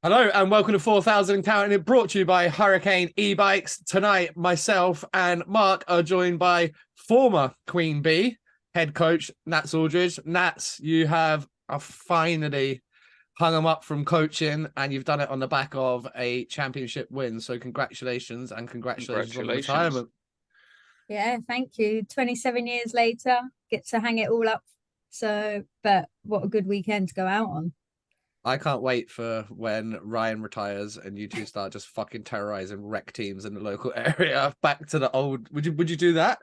Hello and welcome to 4,000 Counting It, brought to you by Hurricane E-Bikes. Tonight, myself and Mark are joined by former Queen Bee head coach Natz Aldridge. Nats, you have finally hung them up from coaching, and you've done it on the back of a championship win. So congratulations, and congratulations on the retirement. Yeah, thank you. 27 years later, get to hang it all up. So, but what a good weekend to go out on. I can't wait for when Ryan retires and you two start just fucking terrorizing rec teams in the local area. Back to the old. Would you do that?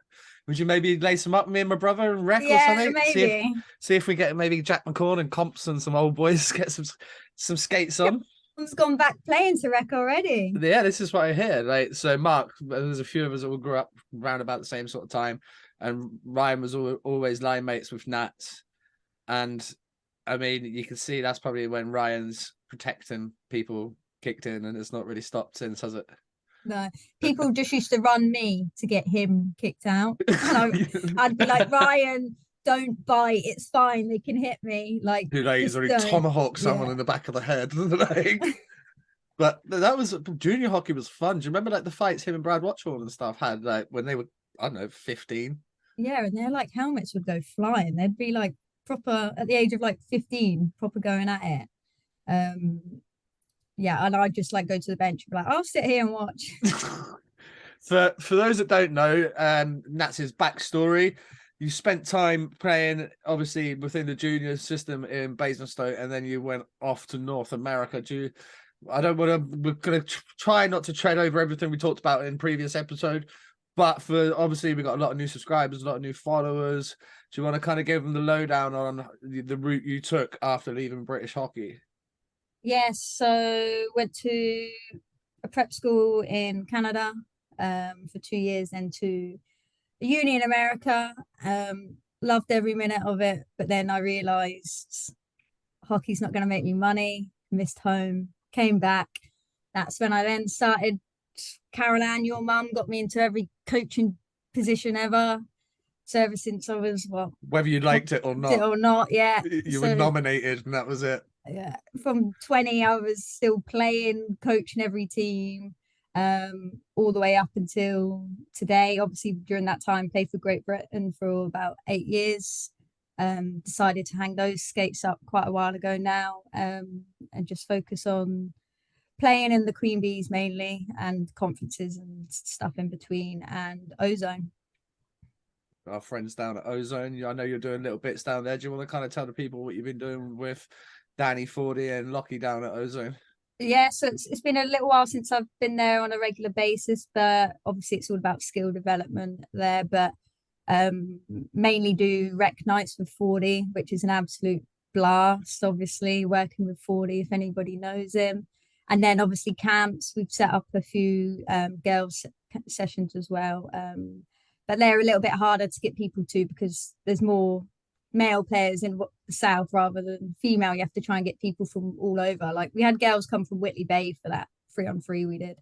Would you maybe lace them up, me and my brother, and wreck or something? Maybe. See if we get maybe Jack McCorn and Comps and some old boys get some skates on. Someone's gone back playing to rec already. Yeah, this is what I hear. Like, so Mark, there's a few of us that all grew up around about the same sort of time, and Ryan was always line mates with Nats, and I mean, you can see that's probably when Ryan's protecting people kicked in, and it's not really stopped since, has it? No, people just used to run me to get him kicked out. And I'd be like, Ryan, don't bite. It's fine. They can hit me. Like, he's already tomahawked someone in the back of the head. Like, but that was junior hockey was fun. Do you remember like the fights him and Brad Watchorn and stuff had like when they were, I don't know, 15? Yeah, and their like helmets would go flying. They'd be like proper at the age of like 15, proper going at it. Yeah, and I'd just like go to the bench and be like, I'll sit here and watch. For those that don't know, Nats's backstory, you spent time playing obviously within the junior system in Basingstoke, and then you went off to North America. We're gonna try not to tread over everything we talked about in previous episode, but for obviously we got a lot of new subscribers, a lot of new followers. Do you want to kind of give them the lowdown on the route you took after leaving British hockey? Yes, so went to a prep school in Canada for 2 years, then to a uni in America. Loved every minute of it, but then I realised hockey's not going to make me money. Missed home, came back. That's when I then started. Carol Ann, your mum, got me into every coaching position ever. So ever since I was whether you liked it or not, yeah, you were nominated, and that was it. Yeah, from 20, I was still playing, coaching every team, all the way up until today. Obviously, during that time, played for Great Britain for about 8 years. Decided to hang those skates up quite a while ago now, and just focus on playing in the Queen Bees mainly, and conferences and stuff in between, and Ozone. Our friends down at Ozone, I know you're doing little bits down there. Do you want to kind of tell the people what you've been doing with Danny Fordy and Lockie down at Ozone? Yeah, so it's been a little while since I've been there on a regular basis, but obviously it's all about skill development there. But mainly do rec nights with Fordy, which is an absolute blast. Obviously, working with Fordy, if anybody knows him, and then obviously camps. We've set up a few girls sessions as well, but they're a little bit harder to get people to because there's more male players in the south rather than female. You have to try and get people from all over. Like we had girls come from Whitley Bay for that 3-on-3 we did.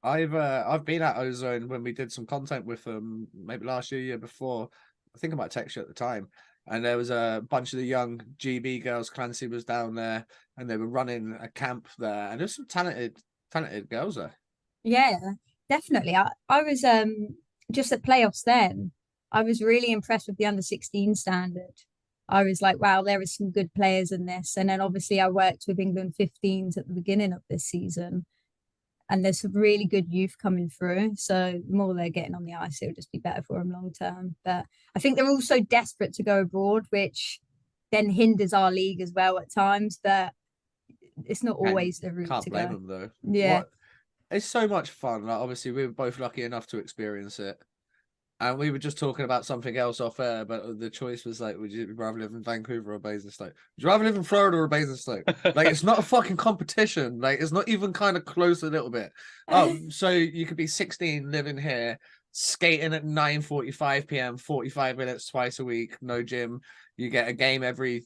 I've been at Ozone when we did some content with them, maybe last year before. I think I might text you at the time. And there was a bunch of the young GB girls. Clancy was down there, and they were running a camp there. And there's some talented girls there. Yeah, definitely. I was just at playoffs then. I was really impressed with the under-16 standard. I was like, wow, there are some good players in this. And then obviously I worked with England 15s at the beginning of this season. And there's some really good youth coming through. So the more they're getting on the ice, it'll just be better for them long term. But I think they're also desperate to go abroad, which then hinders our league as well at times. But it's not always the route Can't to blame go. them though. Yeah. It's so much fun. Like obviously we were both lucky enough to experience it. And we were just talking about something else off air, but the choice was like, would you rather live in Vancouver or Basingstoke? Would you rather live in Florida or Basingstoke? Like, it's not a fucking competition. Like, it's not even kind of close a little bit. Oh, so you could be 16 living here, skating at 9:45 p.m., 45 minutes twice a week, no gym. You get a game every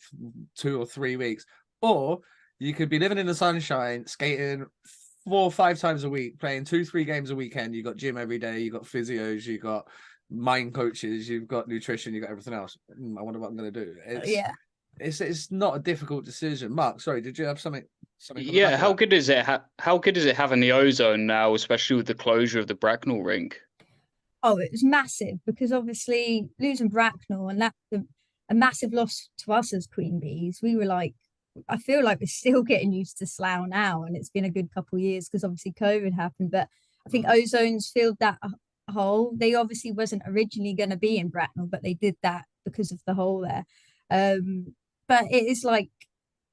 2 or 3 weeks. Or you could be living in the sunshine, skating 4 or 5 times a week, playing 2-3 games a weekend. You got gym every day, you got physios, you got mind coaches, you've got nutrition, you've got everything else. I wonder what I'm going to do. It's not a difficult decision. Mark, sorry, did you have something? something on the back Yeah, of how that. good is it? How good is it having the ozone now, especially with the closure of the Bracknell rink? Oh, it was massive because obviously losing Bracknell and a massive loss to us as Queen Bees. We were like, I feel like we're still getting used to Slough now, and it's been a good couple of years because obviously COVID happened. But I think Ozone's filled that hole. They obviously wasn't originally going to be in Bracknell, but they did that because of the hole there. But it is like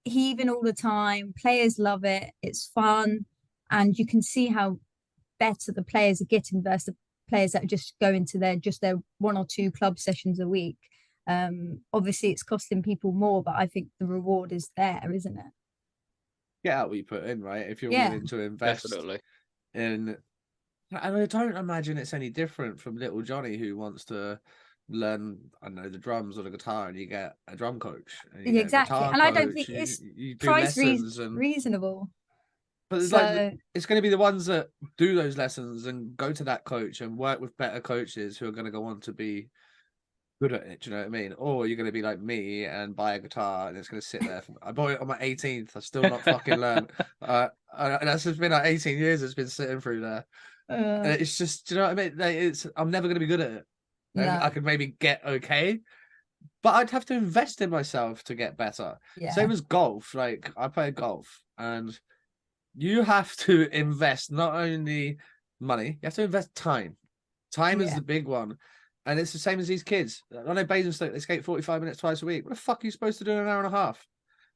heaving all the time. Players love it. It's fun, and you can see how better the players are getting versus the players that just go into their 1 or 2 club sessions a week. Obviously it's costing people more, but I think the reward is there, isn't it? Get out what you put in, right? If you're Yeah, willing to invest Definitely. in, and I don't imagine it's any different from little Johnny who wants to learn, I don't know, the drums or the guitar, and you get a drum coach and you get a exactly. guitar And I don't think coach. it's You do price lessons, and reasonable. but it's like So it's going to be the ones that do those lessons and go to that coach and work with better coaches who are going to go on to be good at it. Do you know what I mean? Or you're going to be like me and buy a guitar and it's going to sit there. I bought it on my 18th. I've still not fucking learned. And that's just been like 18 years. It's been sitting through there. And it's just, do you know what I mean? Like, I'm never going to be good at it. no, I could maybe get okay, but I'd have to invest in myself to get better. yeah, Same as golf. Like I play golf, and you have to invest not only money, you have to invest time. Time is yeah, the big one. And it's the same as these kids. I know Basingstoke, they skate 45 minutes twice a week. What the fuck are you supposed to do in an hour and a half?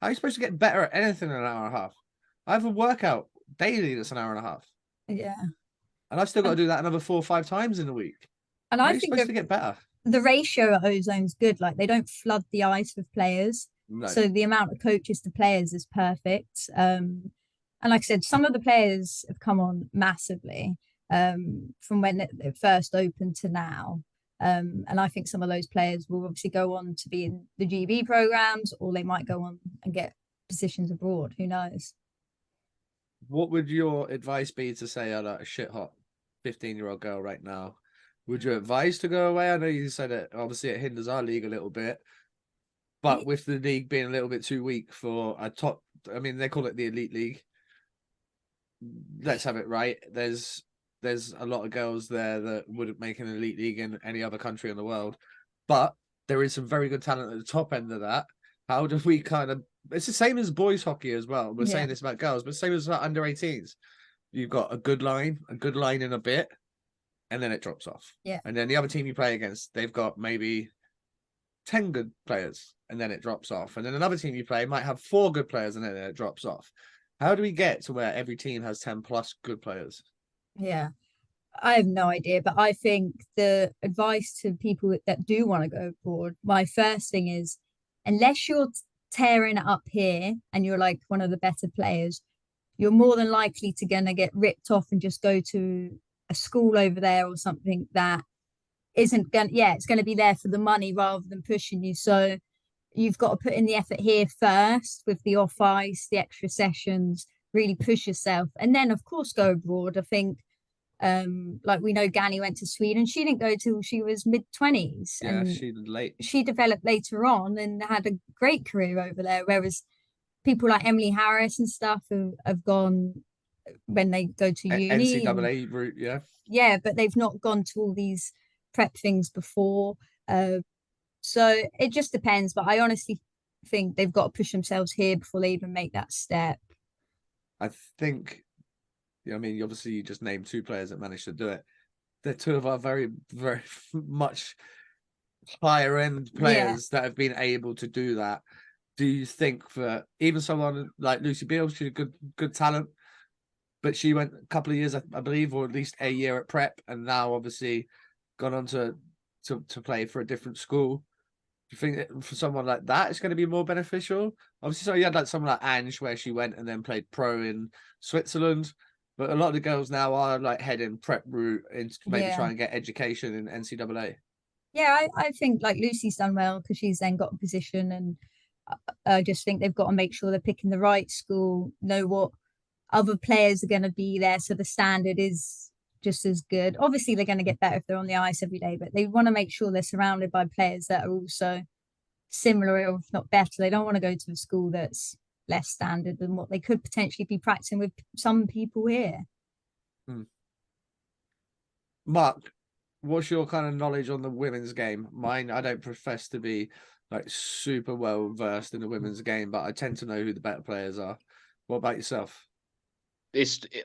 How are you supposed to get better at anything in an hour and a half? I have a workout daily that's an hour and a half. yeah. And I've still got to And, do that another 4 or 5 times in a week. and How are I you think supposed to get better? the ratio at Ozone's good. Like they don't flood the ice with players. No. So the amount of coaches to players is perfect. And like I said, some of the players have come on massively from when it first opened to now. And I think some of those players will obviously go on to be in the GB programs, or they might go on and get positions abroad. Who knows? What would your advice be to say a shit hot 15-year-old girl right now? Would you advise to go away? I know you said it, obviously it hinders our league a little bit, but with the league being a little bit too weak for a top, I mean, they call it the elite league. Let's have it right. There's a lot of girls there that wouldn't make an elite league in any other country in the world, but there is some very good talent at the top end of that. How do we kind of? It's the same as boys hockey as well. We're saying this about girls, but same as under 18s. You've got a good line in a bit, and then it drops off. Yeah. And then the other team you play against, they've got maybe 10 good players, and then it drops off. And then another team you play might have 4 good players, and then it drops off. How do we get to where every team has 10 plus good players? Yeah. I have no idea, but I think the advice to people that do want to go abroad, my first thing is, unless you're tearing it up here and you're like one of the better players, you're more than likely to gonna get ripped off and just go to a school over there or something that isn't gonna, yeah, it's gonna be there for the money rather than pushing you. So you've got to put in the effort here first with the off ice, the extra sessions, really push yourself, and then of course go abroad. I think like we know Gani went to Sweden. She didn't go till she was mid-20s, Yeah, and she did late. she developed later on and had a great career over there. Whereas people like Emily Harris and stuff have gone when they go to uni. NCAA route, yeah. Yeah, but they've not gone to all these prep things before. So it just depends. But I honestly think they've got to push themselves here before they even make that step. I think, I mean, obviously you just named 2 players that managed to do it. They're 2 of our very, very much higher end players that have been able to do that. Do you think for even someone like Lucy Beale, she's a good talent, but she went a couple of years, I believe, or at least a year at prep, and now obviously gone on to play for a different school. Do you think that for someone like that, it's going to be more beneficial? Obviously, so you had like someone like Ange, where she went and then played pro in Switzerland. But a lot of the girls now are like heading prep route and maybe trying to get education in NCAA. Yeah, I think like Lucy's done well because she's then got a position, and I just think they've got to make sure they're picking the right school, know what other players are going to be there, so the standard is just as good. Obviously, they're going to get better if they're on the ice every day, but they want to make sure they're surrounded by players that are also similar, or if not better. They don't want to go to a school that's less standard than what they could potentially be practicing with some people here. Mark, what's your kind of knowledge on the women's game? Mine, I don't profess to be like super well versed in the women's game, but I tend to know who the better players are. What about yourself?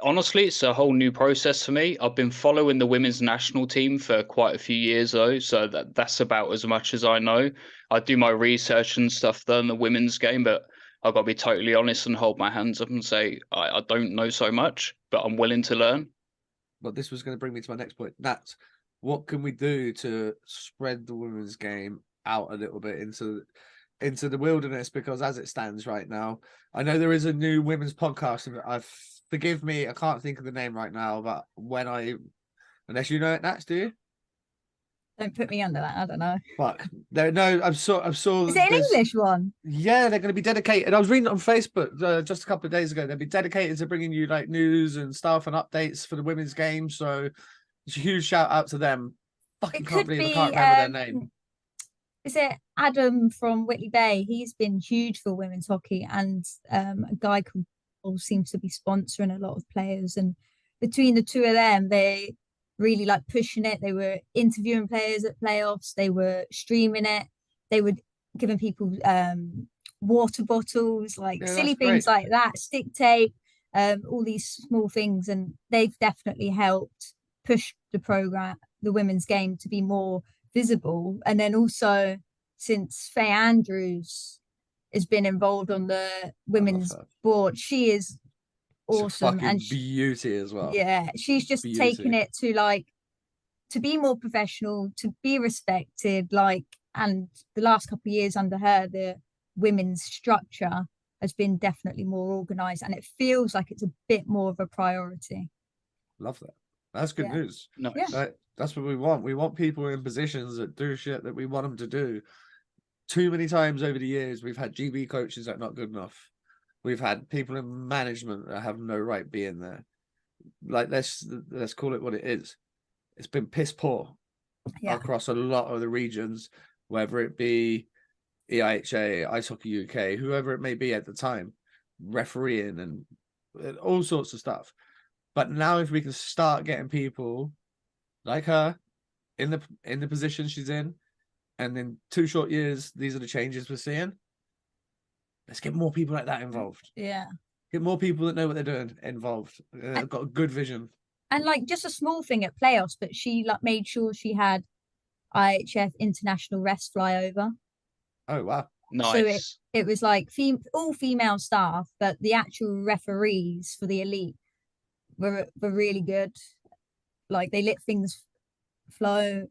Honestly, it's a whole new process for me. I've been following the women's national team for quite a few years though, so that's about as much as I know. I do my research and stuff though in the women's game, but I've got to be totally honest and hold my hands up and say I don't know so much, but I'm willing to learn. But this was going to bring me to my next point. Natz, what can we do to spread the women's game out a little bit into the wilderness? Because as it stands right now, I know there is a new women's podcast. Forgive me, I can't think of the name right now, but unless you know it, Natz, do you? Don't put me under that. I don't know. Fuck. I saw. Is it an English one? Yeah, they're going to be dedicated. I was reading it on Facebook just a couple of days ago. They'll be dedicated to bringing you like news and stuff and updates for the women's game. So it's a huge shout out to them. Fucking can't believe I can't remember their name. Is it Adam from Whitley Bay? He's been huge for women's hockey, and a guy called Paul seems to be sponsoring a lot of players. And between the two of them, they really like pushing it. They were interviewing players at playoffs. They were streaming it. They were giving people water bottles, like silly things like that, stick tape, all these small things. And they've definitely helped push the women's game to be more visible. And then also, since Faye Andrews has been involved on the women's board, she is awesome and beauty as well. Yeah, she's just taken it to be more professional, to be respected. And the last couple of years under her, the women's structure has been definitely more organized, and it feels like it's a bit more of a priority. Love that. That's good news. Nice. Yeah. That's what we want. We want people in positions that do shit that we want them to do. Too many times over the years, we've had GB coaches that are not good enough. We've had people in management that have no right being there. Like, let's call it what it is. It's been piss poor across a lot of the regions, whether it be EIHA, Ice Hockey UK, whoever it may be at the time, refereeing and all sorts of stuff. But now if we can start getting people like her in the position she's in, and in 2 short years, these are the changes we're seeing. Let's get more people like that involved. Yeah. Get more people that know what they're doing involved. Got a good vision. And like just a small thing at playoffs, but she made sure she had IHF international rest fly over. Oh wow. Nice. So it was like all female staff, but the actual referees for the elite were really good. Like they let things flow.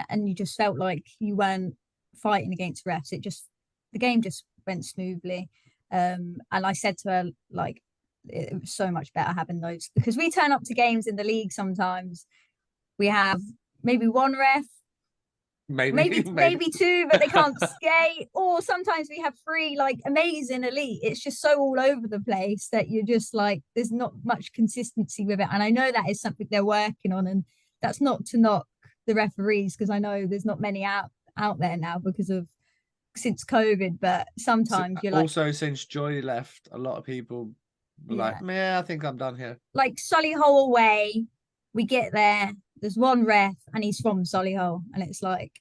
And you just felt like you weren't fighting against refs. The game just went smoothly. And I said to her, like, it was so much better having those, because we turn up to games in the league sometimes. We have maybe one ref, maybe 2, but they can't skate. Or sometimes we have 3 like amazing elite. It's just so all over the place that you're just like, there's not much consistency with it. And I know that is something they're working on, and that's not to knock the referees, because I know there's not many out there now since COVID, but sometimes you're like, also since Joy left, a lot of people were like, I think I'm done here. Like Solihull away, we get there, there's one ref and he's from Solihull, and it's like,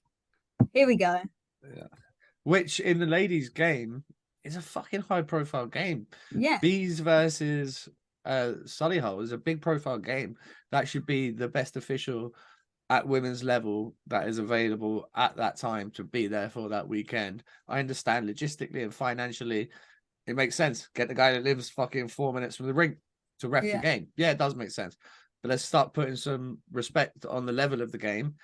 here we go. Yeah. Which in the ladies' game is a fucking high profile game. Yeah. Bees versus Solihull is a big profile game. That should be the best official at women's level that is available at that time to be there for that weekend. I understand logistically and financially it makes sense. Get the guy that lives fucking 4 minutes from the rink to ref the game. Yeah, it does make sense. But let's start putting some respect on the level of the game.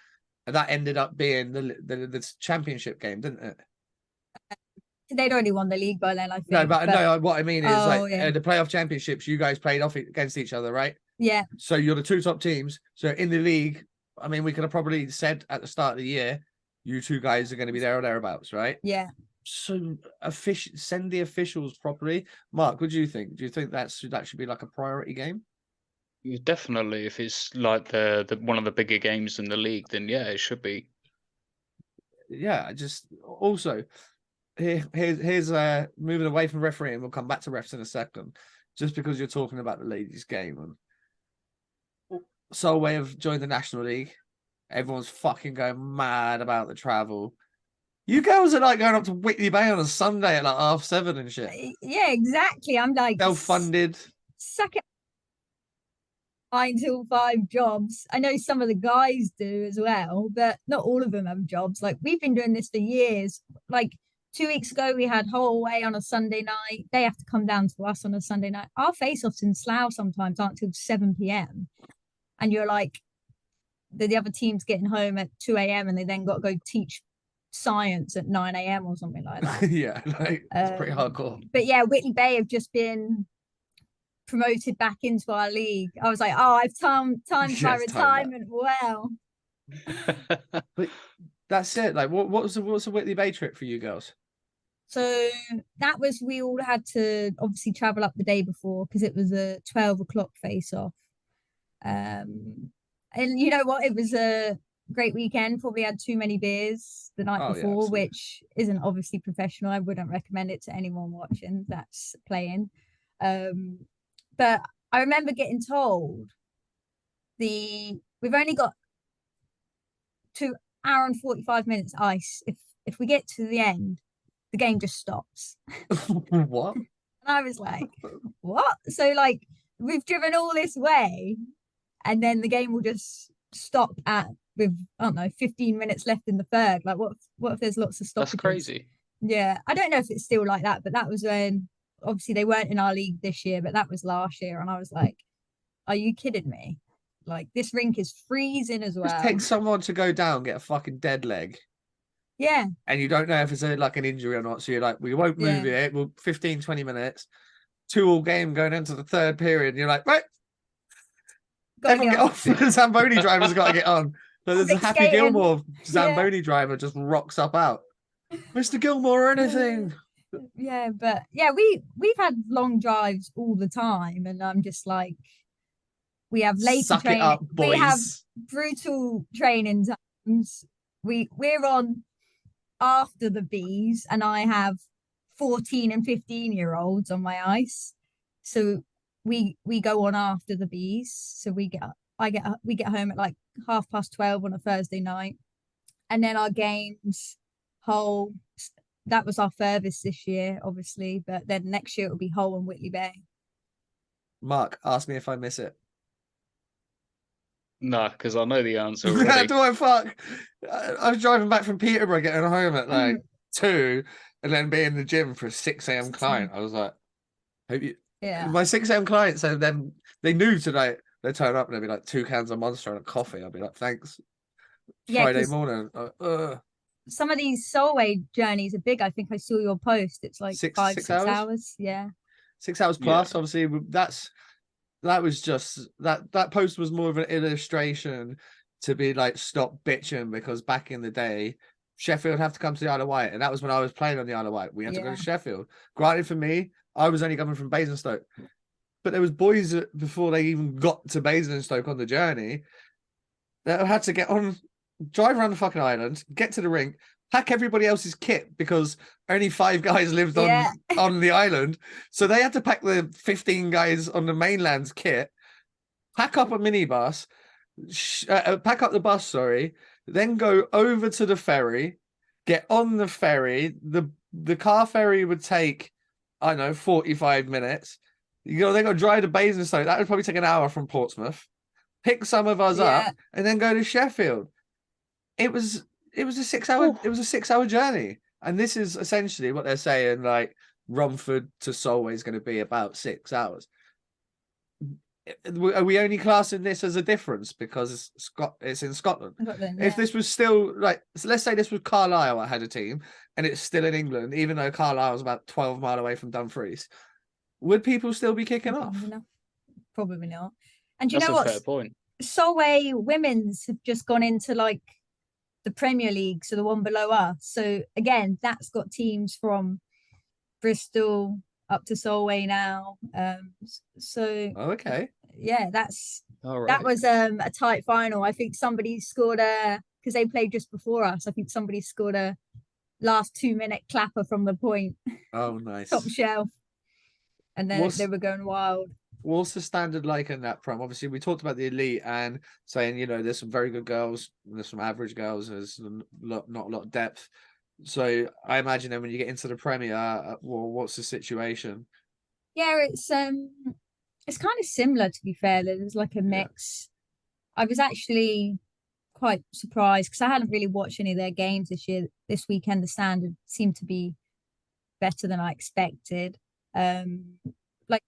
And that ended up being the championship game, didn't it? They'd already won the league by then, I think. No, but no, what I mean is the playoff championships, you guys played off against each other, right? Yeah. So you're the 2 top teams. So in the league, I mean, we could have probably said at the start of the year, you 2 guys are going to be there or thereabouts, right? Yeah. So send the officials properly. Mark, what do you think? Do you think that should be like a priority game? Definitely. If it's like the one of the bigger games in the league, then yeah, it should be. Yeah, just also Here's moving away from refereeing. We'll come back to refs in a second. Just because you're talking about the ladies' game, and Solway have joined the National League. Everyone's fucking going mad about the travel. You girls are like going up to Whitley Bay on a Sunday at like 7:30 and shit. Yeah, exactly. I'm like Self-funded. Suck it. 9 till 5 jobs. I know some of the guys do as well, but not all of them have jobs. Like we've been doing this for years. Like 2 weeks ago, we had Holloway on a Sunday night. They have to come down to us on a Sunday night. Our face-offs in Slough sometimes aren't till 7 p.m. And you're like, the other team's getting home at 2 a.m. and they then got to go teach science at 9 a.m. or something like that. Yeah, like it's pretty hardcore. But yeah, Whitley Bay have just been promoted back into our league. I was like, oh, I've timed my retirement well. But that's it. Like, what's the Whitley Bay trip for you girls? So that was, we all had to obviously travel up the day before because it was a 12 o'clock face off. And you know what? It was a great weekend. Probably had too many beers the night before, which isn't obviously professional. I wouldn't recommend it to anyone watching that's playing. But I remember getting told we've only got 2 hours and 45 minutes ice. If we get to the end, the game just stops. What? And I was like, what? So like we've driven all this way and then the game will just stop with I don't know 15 minutes left in the third. Like what if there's lots of stoppages? That's crazy. Yeah, I don't know if it's still like that, but that was when obviously they weren't in our league this year, but that was last year, and I was like, are you kidding me? Like this rink is freezing as well. Just take someone to go down, get a fucking dead leg. Yeah. And you don't know if it's like an injury or not. So you're like, we won't move it. We'll 15, 20 minutes. 2-2 game going into the third period. And you're like, right. Everyone get off. The Zamboni driver's got to get on. So there's a Happy skating. Gilmore Zamboni driver just rocks up out. Mr. Gilmore or anything. Yeah, but yeah, we've had long drives all the time. And I'm just like, we have late training. Up, boys. We have brutal training times. We're on after the bees, and I have 14 and 15-year-olds on my ice, so we go on after the bees. So we get home at like 12:30 on a Thursday night, and then our games Hull. That was our furthest this year, obviously, but then next year it'll be Hull and Whitley Bay. Mark, ask me if I miss it. No, because I know the answer already. Do I fuck? I was driving back from Peterborough, getting home at like 2, and then being in the gym for a 6 a.m. client. I was like, hope you. Yeah. My 6 a.m. client said then they knew today they turn up and they'd be like 2 cans of Monster and a coffee. I'll be like, thanks. Yeah, Friday morning. Some of these Solway journeys are big. I think I saw your post. It's like 6 hours. Yeah. 6 hours plus. Obviously, that was just that post was more of an illustration to be like, stop bitching, because back in the day Sheffield have to come to the Isle of Wight, and that was when I was playing on the Isle of Wight. We had to go to Sheffield. Granted, for me, I was only coming from Basingstoke, but there was boys before they even got to Basingstoke on the journey that had to get on, drive around the fucking island, get to the rink, pack everybody else's kit because only 5 guys lived on the island. So they had to pack the 15 guys on the mainland's kit, pack up a minibus, pack up the bus, sorry, then go over to the ferry, get on the ferry. The car ferry would take, I don't know, 45 minutes. They got to drive to Basingstoke. That would probably take an hour from Portsmouth. Pick some of us up and then go to Sheffield. It was a 6 hour. It was a 6 hour journey, and this is essentially what they're saying. Like Romford to Solway is going to be about 6 hours. Are we only classing this as a difference because it's in Scotland? If this was still like, so let's say this was Carlisle, I had a team, and it's still in England, even though Carlisle is about 12 miles away from Dumfries, would people still be kicking off? Probably not. And you know what? Fair point. Solway women's have just gone into like the Premier League, so the one below us. So again, that's got teams from Bristol up to Solway now. Okay. Yeah, that was a tight final. I think somebody scored because they played just before us. I think somebody scored a last 2-minute clapper from the point, Oh, nice. top shelf, and then What's they were going wild. what's the standard like in that prom? Obviously, we talked about the elite and saying, you know, there's some very good girls, there's some average girls, there's not a lot of depth. So I imagine then when you get into the Premier, well, what's the situation? Yeah, it's kind of similar, to be fair. There's like a mix. I was actually quite surprised because I hadn't really watched any of their games this year. This weekend, the standard seemed to be better than I expected. Like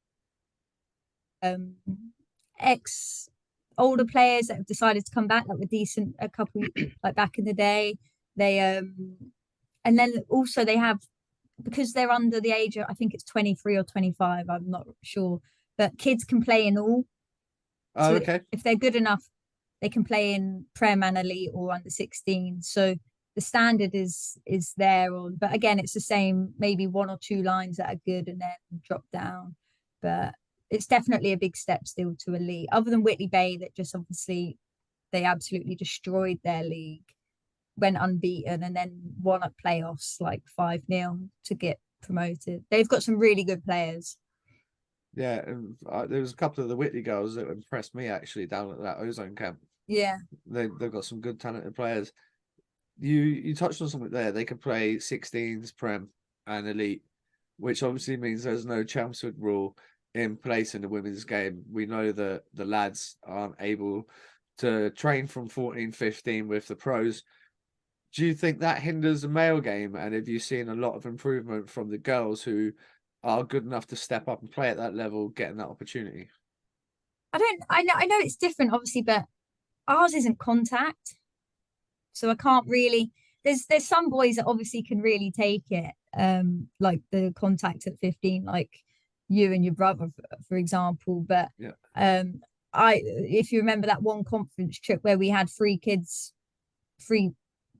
ex older players that have decided to come back that were decent a couple like back in the day. They and then also they have, because they're under the age of, I think it's 23 or 25, I'm not sure, but kids can play in all. Oh, So okay. if they're good enough, they can play in Prem and Elite or under 16. So the standard is there on, but again, it's the same, maybe 1 or 2 lines that are good and then drop down. But it's definitely a big step still to Elite, other than Whitley Bay, that just obviously they absolutely destroyed their league, went unbeaten, and then won at playoffs like 5-0 to get promoted. They've got some really good players. Yeah, and there was a couple of the Whitley girls that impressed me actually down at that Ozone camp. Yeah. They've got some good talented players. You touched on something there. They could play 16s, Prem, and Elite, which obviously means there's no Chelmsford rule in place in the women's game. We know that the lads aren't able to train from 14, 15 with the pros. Do you think that hinders the male game? And have you seen a lot of improvement from the girls who are good enough to step up and play at that level, getting that opportunity? I know it's different, obviously, but ours isn't contact. So I can't really, there's some boys that obviously can really take it, like the contact at 15, like you and your brother, for example. But Yeah. if you remember that one conference trip where we had 3 kids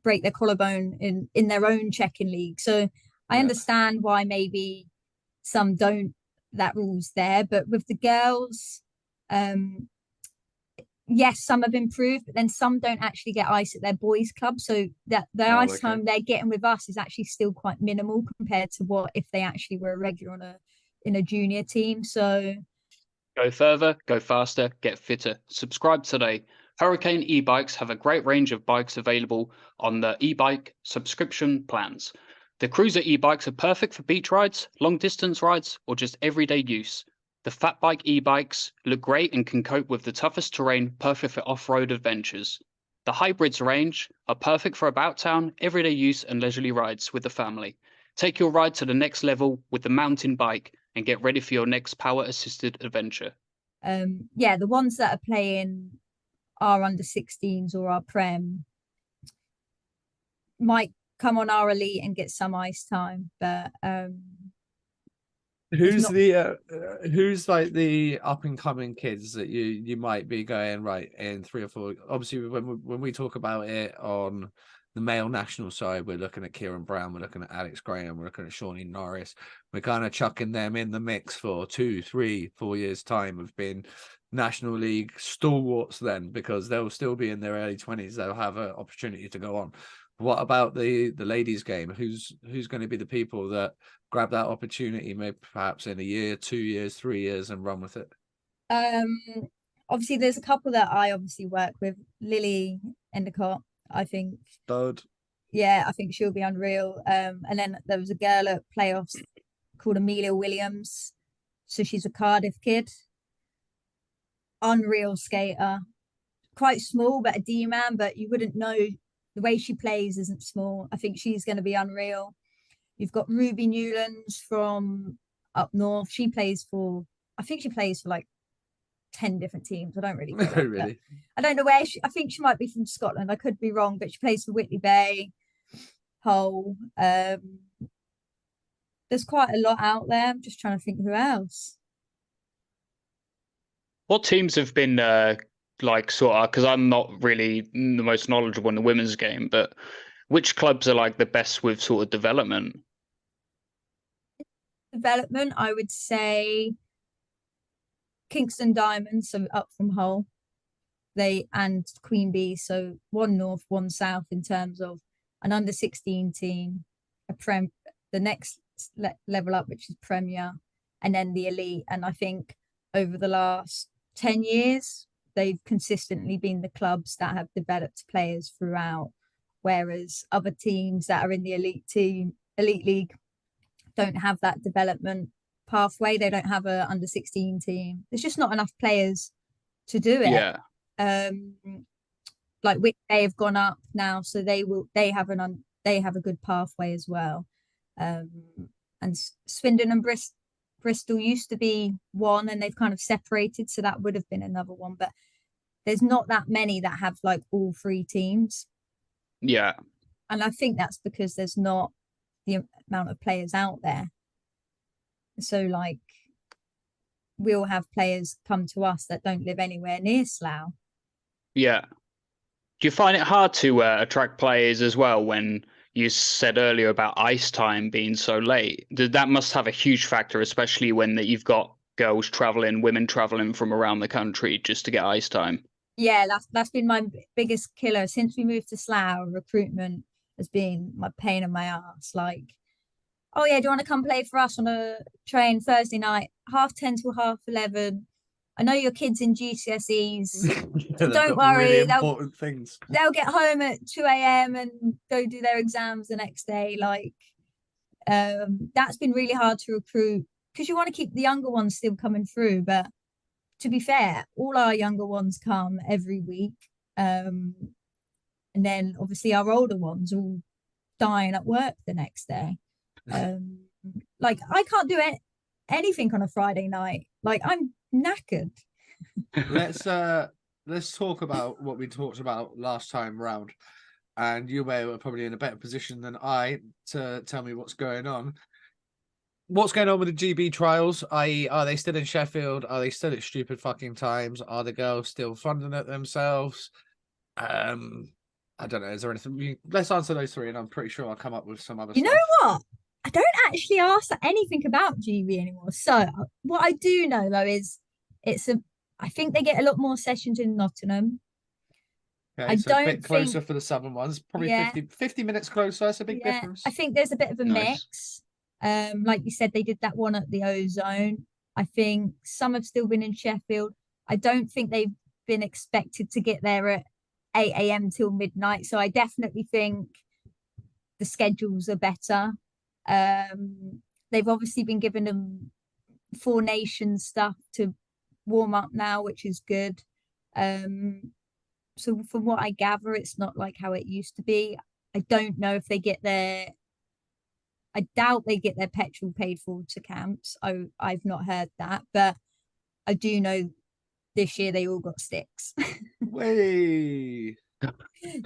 break their collarbone in their own check-in league. So I understand why maybe some don't, that rule's there, but with the girls, yes, some have improved, but then some don't actually get ice at their boys' club. So that the ice time they're getting with us is actually still quite minimal compared to what if they actually were a regular in a junior team. So go further, go faster, get fitter. Subscribe today. Hurricane e-bikes have a great range of bikes available on the e-bike subscription plans. The Cruiser e-bikes are perfect for beach rides, long distance rides, or just everyday use. The Fat Bike e-bikes look great and can cope with the toughest terrain, perfect for off-road adventures. The Hybrids range are perfect for about town, everyday use and leisurely rides with the family. Take your ride to the next level with the mountain bike and get ready for your next power-assisted adventure. Yeah, the ones that are playing our under 16s or our Prem might come on our Elite and get some ice time, but who's like the up and coming kids that you might be going right in 3 or 4? Obviously, when we talk about it on the male national side, we're looking at Kieran Brown, we're looking at Alex Graham, we're looking at Shawnee Norris. We're kind of chucking them in the mix for 2, 3, 4 years time of being National League stalwarts then, because they'll still be in their early 20s. They'll have an opportunity to go on. What about the ladies game? Who's going to be the people that grab that opportunity, maybe perhaps in a year, 2 years, 3 years, and run with it? Obviously there's a couple that I obviously work with. Lily Endicott, I think. Stud. Yeah, I think she'll be unreal. And then there was a girl at playoffs called Amelia Williams. So she's a Cardiff kid. Unreal skater. Quite small, but a D-man, but you wouldn't know, the way she plays isn't small. I think she's going to be unreal. You've got Ruby Newlands from up north. She plays for, I think she plays for like 10 different teams. I don't really know. Really? I don't know where I think she might be from Scotland. I could be wrong, but she plays for Whitley Bay, Hull. There's quite a lot out there. I'm just trying to think who else. What teams have been like sort of, because I'm not really the most knowledgeable in the women's game, but which clubs are like the best with sort of development? Development, I would say Kingston Diamonds, so up from Hull. And Queen Bee, so one north, one south in terms of an under 16 team. the next level up, which is Premier, and then the Elite. And I think over the last 10 years, they've consistently been the clubs that have developed players throughout, whereas other teams that are in the elite league don't have that development pathway. They don't have a under 16 team. There's just not enough players to do it. Yeah. Like they have gone up now, so they have a good pathway as well. And Swindon and Bristol used to be one, and they've kind of separated, so that would have been another one. But there's not that many that have like all three teams. Yeah. And I think that's because there's not the amount of players out there. So like we'll have players come to us that don't live anywhere near Slough. Yeah. Do you find it hard to attract players as well when you said earlier about ice time being so late? That must have a huge factor, especially when that you've got girls traveling, women traveling from around the country just to get ice time. Yeah, that's been my biggest killer since we moved to Slough. Recruitment has been my pain in my ass. Like, oh yeah, do you want to come play for us on a train Thursday night, 10:30 till 11:30? I know your kids in GCSEs. Don't worry, really important things. They'll get home at 2 a.m. and go do their exams the next day. Like, that's been really hard to recruit because you want to keep the younger ones still coming through. But to be fair, all our younger ones come every week. And then obviously our older ones are all dying at work the next day. Like I can't do anything on a Friday night. Like I'm knackered. Let's talk about what we talked about last time round, and you were probably in a better position than I to tell me what's going on. What's going on with the GB trials? I.e., are they still in Sheffield? Are they still at stupid fucking times? Are the girls still funding it themselves? I don't know. Is there anything? Let's answer those three, and I'm pretty sure I'll come up with some other. You know what? I don't actually ask anything about GB anymore. So what I do know though is I think they get a lot more sessions in Nottingham. Okay, so a bit closer for the southern ones, probably 50 minutes closer. That's a big difference. I think there's a bit of a mix. Like you said, they did that one at the Ozone. I think some have still been in Sheffield. I don't think they've been expected to get there at 8 a.m. till midnight. So I definitely think the schedules are better. They've obviously been given them Four Nations stuff to warm up now, which is good. So from what I gather, it's not like how it used to be. I don't know if they get I doubt they get their petrol paid for to camps. I've not heard that, but I do know this year they all got sticks. Way.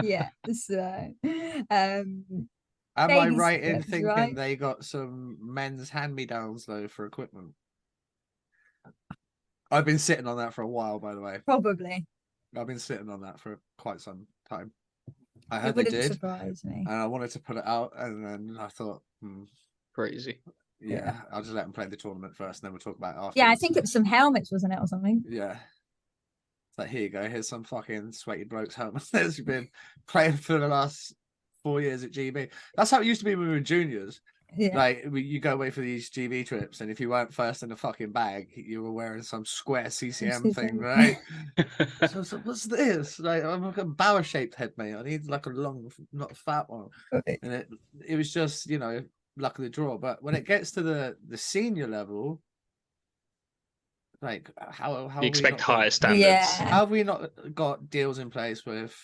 Yeah. So am I right in thinking they got some men's hand-me-downs though for equipment? I've been sitting on that for a while, by the way. Probably. I've been sitting on that for quite some time. I heard they did, surprise me. And I wanted to put it out, and then I thought, crazy. Yeah, I'll just let them play the tournament first, and then we'll talk about it after. Yeah, I think it was some helmets, wasn't it, or something? Yeah. It's like, here you go. Here's some fucking sweaty bloke's helmet that's been playing for the last 4 years at GB. That's how it used to be when we were juniors. Yeah. Like, you go away for these GB trips, and if you weren't first in the fucking bag, you were wearing some square CCM thing, right? so what's this? Like, I'm like a bower-shaped head, mate. I need like a long, not a fat one. Okay. And it was just, luck of the draw. But when it gets to the senior level, like how you expect higher standards? How have we not got deals in place with?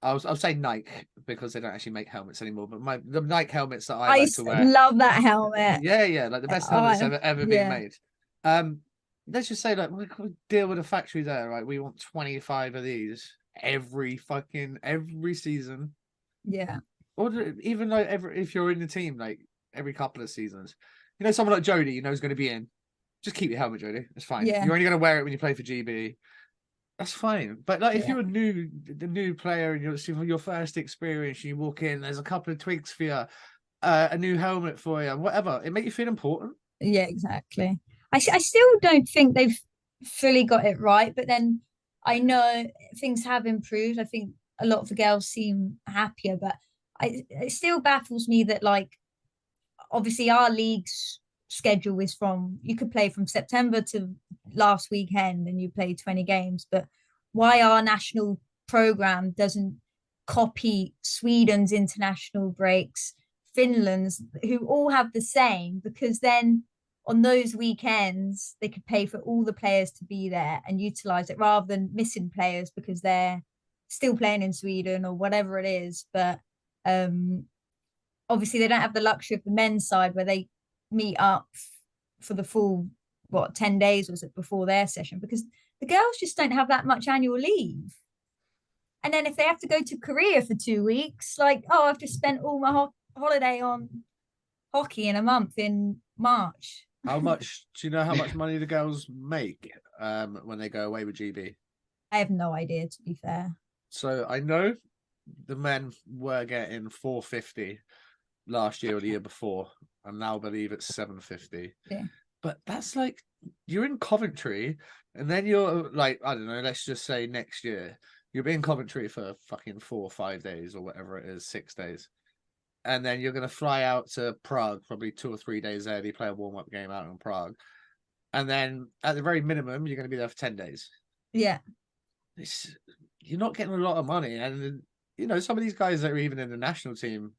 I'll say Nike because they don't actually make helmets anymore. But the Nike helmets that I like to wear, love that helmet. Yeah, like the best helmets ever been made. Let's just say like we could deal with a factory there, right? We want 25 of these every season. Yeah. Or even like if you're in the team, like every couple of seasons, someone like Jody, is going to be in. Just keep your helmet, Jody. It's fine. Yeah. You're only going to wear it when you play for GB. That's fine. But like, if you're the new player and you're your first experience, you walk in, there's a couple of tweaks for you, a new helmet for you, whatever. It make you feel important. Yeah, exactly. I still don't think they've fully got it right, but then I know things have improved. I think a lot of the girls seem happier, but it still baffles me that like obviously our league's schedule is you could play from September to last weekend and you play 20 games, but why our national program doesn't copy Sweden's international breaks, Finland's, who all have the same, because then on those weekends they could pay for all the players to be there and utilize it rather than missing players because they're still playing in Sweden or whatever it is. But obviously they don't have the luxury of the men's side where they meet up for the full 10 days was it before their session, because the girls just don't have that much annual leave. And then if they have to go to Korea for 2 weeks, like, oh, I've just spent all my holiday on hockey in a month in March. How much do you know how much money the girls make when they go away with GB? I have no idea, to be fair. So I know the men were getting 450 last year or the year before, and now I believe it's 750. Yeah. But that's like, you're in Coventry, and then you're like, I don't know, let's just say next year, you'll be in Coventry for fucking 4 or 5 days or whatever it is, 6 days. And then you're going to fly out to Prague, probably 2 or 3 days early, play a warm-up game out in Prague. And then at the very minimum, you're going to be there for 10 days. Yeah. You're not getting a lot of money. And, you know, some of these guys that are even in the national team,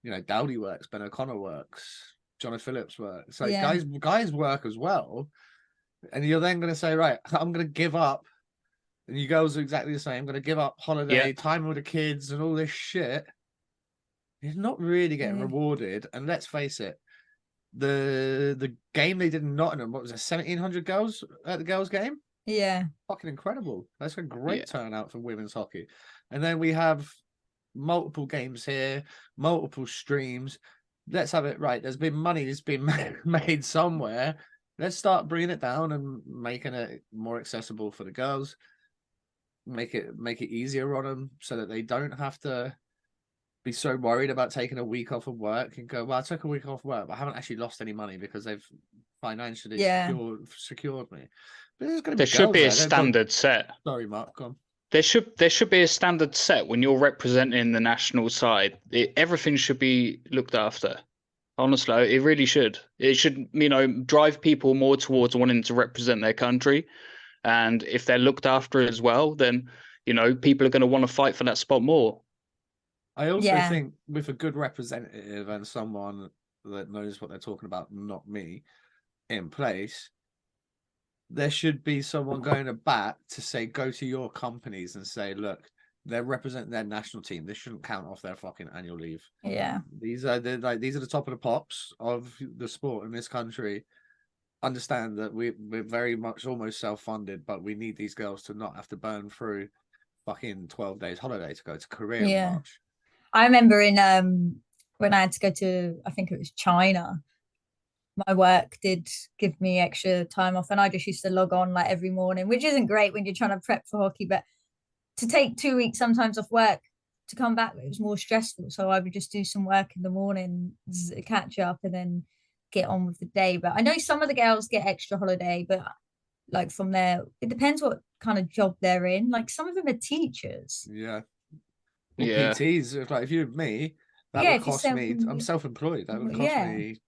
you know, Dowdy works, Ben O'Connor works, Jonathan Phillips works. So guys work as well. And you're then going to say, right, I'm going to give up. And you girls are exactly the same. I'm going to give up holiday, time with the kids and all this shit. You're not really getting rewarded. And let's face it, the game they did in Nottingham, what was it, 1,700 girls at the girls' game? Yeah. Fucking incredible. That's a great turnout for women's hockey. And then we have multiple games here, multiple streams. Let's have it right. There's been money that's been made somewhere. Let's start bringing it down and making it more accessible for the girls. Make it easier on them so that they don't have to be so worried about taking a week off of work and go, well, I took a week off work, but I haven't actually lost any money because they've financially secured me. But there should be a standard set. Sorry, Mark, go on. There should be a standard set when you're representing the national side. Everything should be looked after. Honestly, it really should. It should, you know, drive people more towards wanting to represent their country. And if they're looked after as well, then, you know, people are going to want to fight for that spot more. I also think with a good representative and someone that knows what they're talking about, not me, in place, there should be someone going to bat to say, go to your companies and say, look, they're representing their national team. This shouldn't count off their fucking annual leave. Yeah. These are the top of the pops of the sport in this country. Understand that we're very much almost self-funded, but we need these girls to not have to burn through fucking 12 days holiday to go to Korea in March. I remember in when I had to go to, I think it was China, my work did give me extra time off, and I just used to log on like every morning, which isn't great when you're trying to prep for hockey, but to take 2 weeks sometimes off work to come back, it was more stressful. So I would just do some work in the morning, catch up, and then get on with the day. But I know some of the girls get extra holiday, but like from there, it depends what kind of job they're in. Like some of them are teachers. Yeah. Well, PTs, like if you're me, that would cost me. I'm self-employed. That would cost me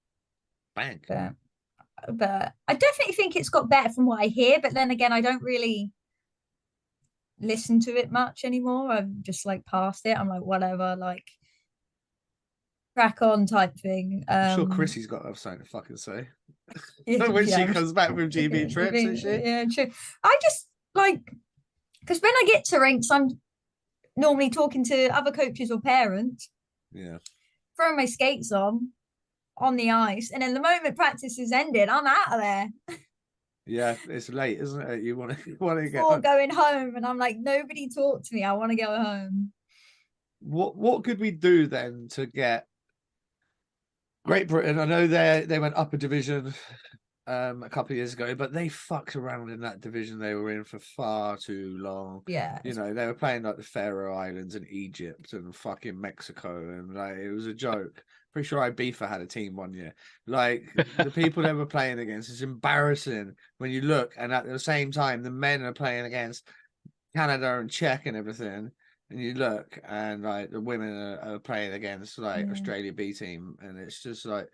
bank. But I definitely think it's got better from what I hear. But then again, I don't really listen to it much anymore. I'm just like past it. I'm like, whatever, like crack on type thing. I'm sure Chrissy's got to have something to fucking say when she comes back with GB trips and shit. Yeah, true. I just like, because when I get to rinks, I'm normally talking to other coaches or parents. Yeah. Throwing my skates on the ice, and then the moment practice is ended, I'm out of there. Yeah, it's late, isn't it? You want to get home. Going home, and I'm like, nobody talk to me. I want to go home. What could we do then to get Great Britain? I know they went up a division a couple of years ago, but they fucked around in that division they were in for far too long. Yeah, you know, they were playing like the Faroe Islands and Egypt and fucking Mexico, and like it was a joke. Pretty sure Ibiza had a team one year. Like the people they were playing against, it's embarrassing when you look, and at the same time the men are playing against Canada and Czech and everything, and you look and like the women are playing against like Australia B team, and it's just like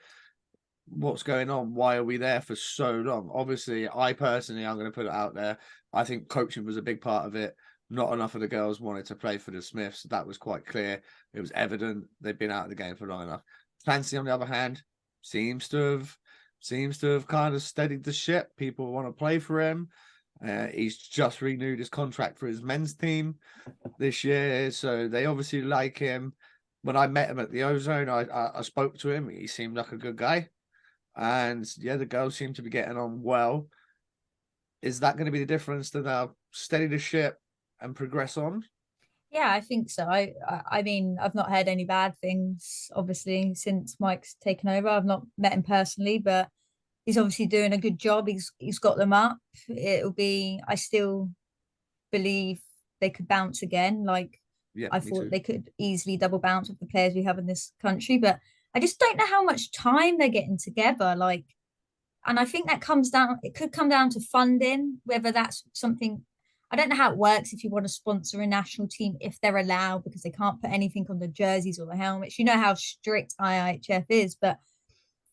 what's going on? Why are we there for so long? Obviously, I'm going to put it out there. I think coaching was a big part of it. Not enough of the girls wanted to play for the Smiths. That was quite clear. It was evident they've been out of the game for long enough. Clancy, on the other hand, seems to have kind of steadied the ship. People want to play for him. He's just renewed his contract for his men's team this year, so they obviously like him. When I met him at the Ozone, I spoke to him. He seemed like a good guy. And yeah, the girls seem to be getting on well. Is that going to be the difference to now steady the ship and progress on? Yeah, I think so. I mean, I've not heard any bad things, obviously, since Mike's taken over. I've not met him personally, but he's obviously doing a good job. He's got them up. I still believe they could bounce again. Like, Yeah, I thought they could easily double bounce with the players we have in this country, but I just don't know how much time they're getting together. Like, and I think it could come down to funding, whether that's something. I don't know how it works if you want to sponsor a national team, if they're allowed, because they can't put anything on the jerseys or the helmets. You know how strict IIHF is, but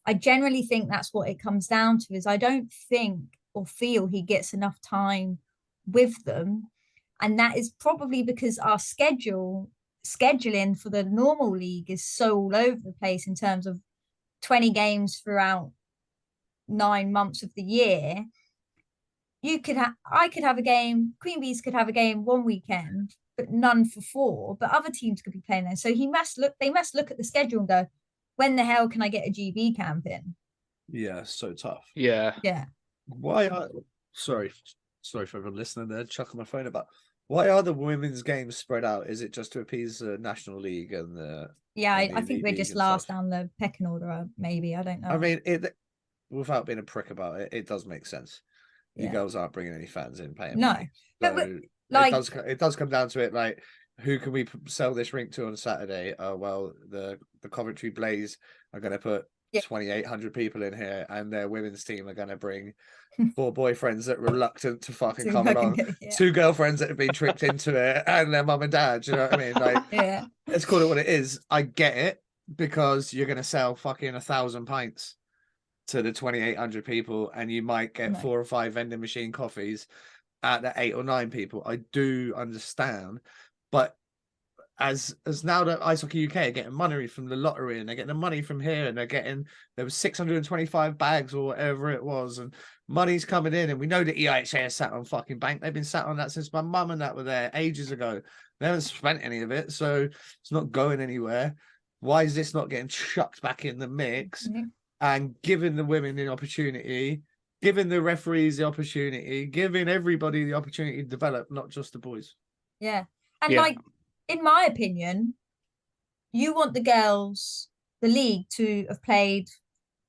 I generally think that's what it comes down to. Is I don't think or feel he gets enough time with them, and that is probably because our scheduling for the normal league is so all over the place in terms of 20 games throughout 9 months of the year. I could have a game, Queen Bees could have a game one weekend, but none for 4, but other teams could be playing there. So they must look at the schedule and go, when the hell can I get a GB camp in? Yeah, so tough. Yeah. Sorry for everyone listening there, chucking my phone about. Why are the women's games spread out? Is it just to appease the National League and the? Yeah, and I think we're just last down the pecking order, maybe. I don't know. I mean, without being a prick about it, it does make sense. You girls aren't bringing any fans in paying money. No, so like it does come down to it. Like, who can we sell this rink to on Saturday? Oh well, the Coventry Blaze are going to put 2,800 people in here, and their women's team are going to bring 4 boyfriends that are reluctant to fucking come along, 2 girlfriends that have been tricked into it, and their mum and dad. Do you know what I mean? Like, let's call it what it is. I get it, because you're going to sell fucking 1,000 pints to the 2,800 people, and you might get 4 or 5 vending machine coffees at the 8 or 9 people. I do understand, but as now that Ice Hockey UK are getting money from the lottery, and they're getting the money from here, and there was 625 bags or whatever it was, and money's coming in, and we know that EIHA is sat on fucking bank. They've been sat on that since my mum and that were there ages ago. They haven't spent any of it, so it's not going anywhere. Why is this not getting chucked back in the mix? And giving the women the opportunity, giving the referees the opportunity, giving everybody the opportunity to develop, not just the boys. Yeah. And like, in my opinion, you want the league to have played,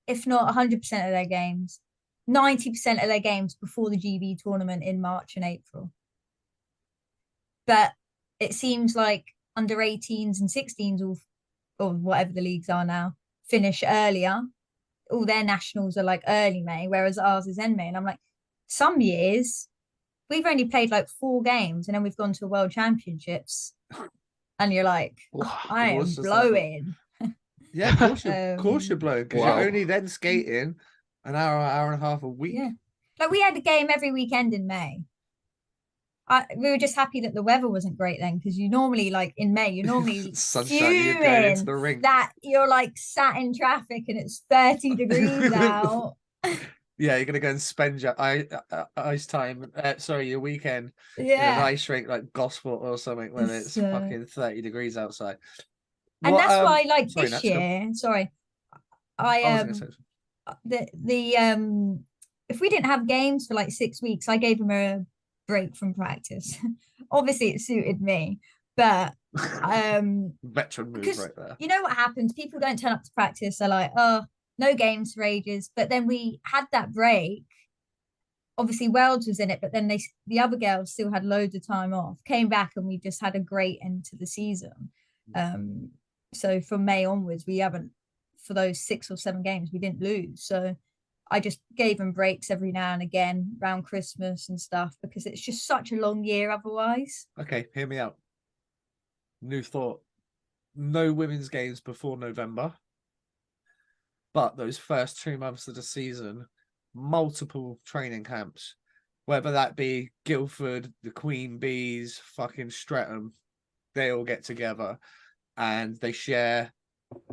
if not 100% of their games, 90% of their games before the GB tournament in March and April. But it seems like under 18s and 16s, or whatever the leagues are now, finish earlier. All their nationals are like early May, whereas ours is end May. And I'm like, some years we've only played like 4 games, and then we've gone to World Championships, and you're like, I am blowing. Yeah, of course you're blowing, because you're only then skating an hour and a half a week. Yeah, like we had a game every weekend in May. We were just happy that the weather wasn't great then, because you normally, like in May, you're normally fuming into the rink. That you're like sat in traffic and it's 30 degrees out. Yeah, you're gonna go and spend your ice time. Your weekend in an ice rink like Gosport or something when it's fucking 30 degrees outside. And that's why, like, this year, if we didn't have games for like 6 weeks, I gave them a break from practice. Obviously it suited me, but veteran move right there. You know what happens, people don't turn up to practice, they're like, oh, no games for ages. But then we had that break, obviously Wells was in it, but then the other girls still had loads of time off, came back, and we just had a great end to the season. So from May onwards, we haven't, for those 6 or 7 games, we didn't lose. So I just gave them breaks every now and again around Christmas and stuff, because it's just such a long year otherwise. Okay, hear me out. New thought. No women's games before November. But those first 2 months of the season, multiple training camps, whether that be Guildford, the Queen Bees, fucking Streatham, they all get together and they share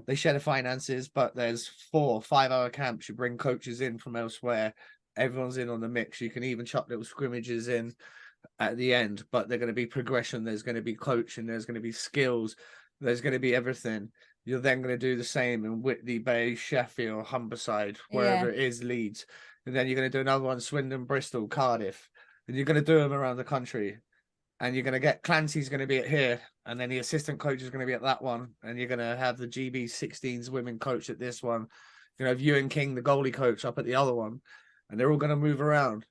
the finances, but there's 4 or 5 hour camps. You bring coaches in from elsewhere. Everyone's in on the mix. You can even chuck little scrimmages in at the end, but they're going to be progression. There's going to be coaching. There's going to be skills. There's going to be everything. You're then going to do the same in Whitley Bay, Sheffield, Humberside, wherever it is, Leeds. And then you're going to do another one, Swindon, Bristol, Cardiff. And you're going to do them around the country. And you're going to get Clancy's going to be at here. And then the assistant coach is going to be at that one. And you're going to have the GB16s women coach at this one. You know, Ewan King, the goalie coach, up at the other one. And they're all going to move around.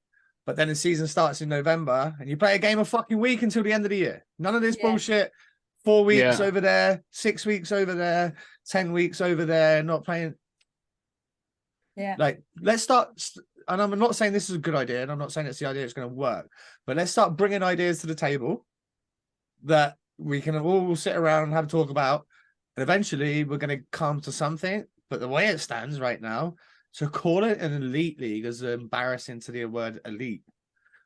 But then the season starts in November and you play a game a fucking week until the end of the year. None of this bullshit. 4 weeks over there, 6 weeks over there, 10 weeks over there, not playing. Yeah. Like, let's start. And I'm not saying this is a good idea, and I'm not saying it's the idea that's going to work, but let's start bringing ideas to the table that we can all sit around and have a talk about. And eventually we're going to come to something. But the way it stands right now, to call it an elite league is embarrassing to the word elite.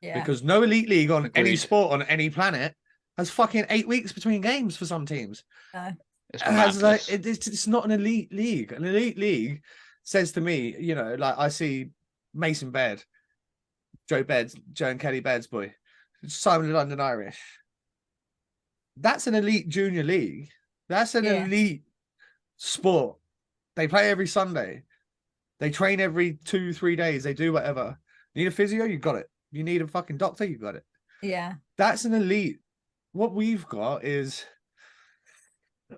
Yeah. Because no elite league on any Agreed. sport on any planet has fucking 8 weeks between games for some teams. No. It's It has, like, madness. it's not an elite league. An elite league says to me, you know, like I see Mason Baird, Joe and Kelly Baird's boy, Simon London Irish. That's an elite junior league. That's an elite sport. They play every Sunday. They train every 2-3 days. They do whatever. You need a physio? You got it. You need a fucking doctor? You got it. Yeah. That's an elite. What we've got is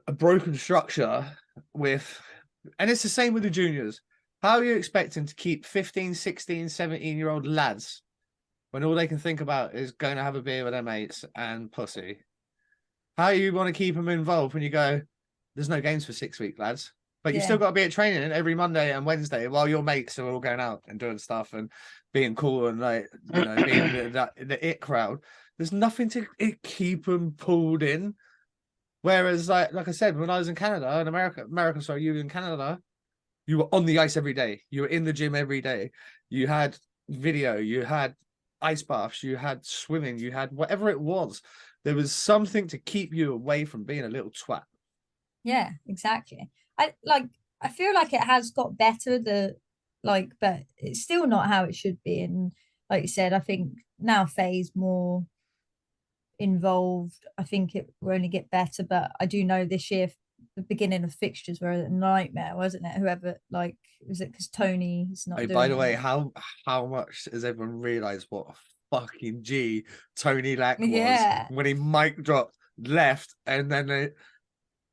a broken structure with, and it's the same with the juniors. How are you expecting to keep 15, 16, 17-year-old lads when all they can think about is going to have a beer with their mates and pussy? How you want to keep them involved when you go, there's no games for 6 weeks, lads, but you still got to be at training every Monday and Wednesday while your mates are all going out and doing stuff and being cool and, like, you know, being the it crowd. There's nothing to keep them pulled in. Whereas, like I said, when I was in Canada, in America, sorry, you were in Canada, you were on the ice every day. You were in the gym every day. You had video, you had ice baths, you had swimming, you had whatever it was. There was something to keep you away from being a little twat. Yeah, exactly. I feel like it has got better, but it's still not how it should be. And like you said, I think now Faye's more involved. I think it will only get better, but I do know this year the beginning of fixtures were a nightmare, wasn't it? Whoever, like, was it because Tony's not doing By the way, it? how much has everyone realized what a fucking G Tony Lack was when he mic dropped, left, and then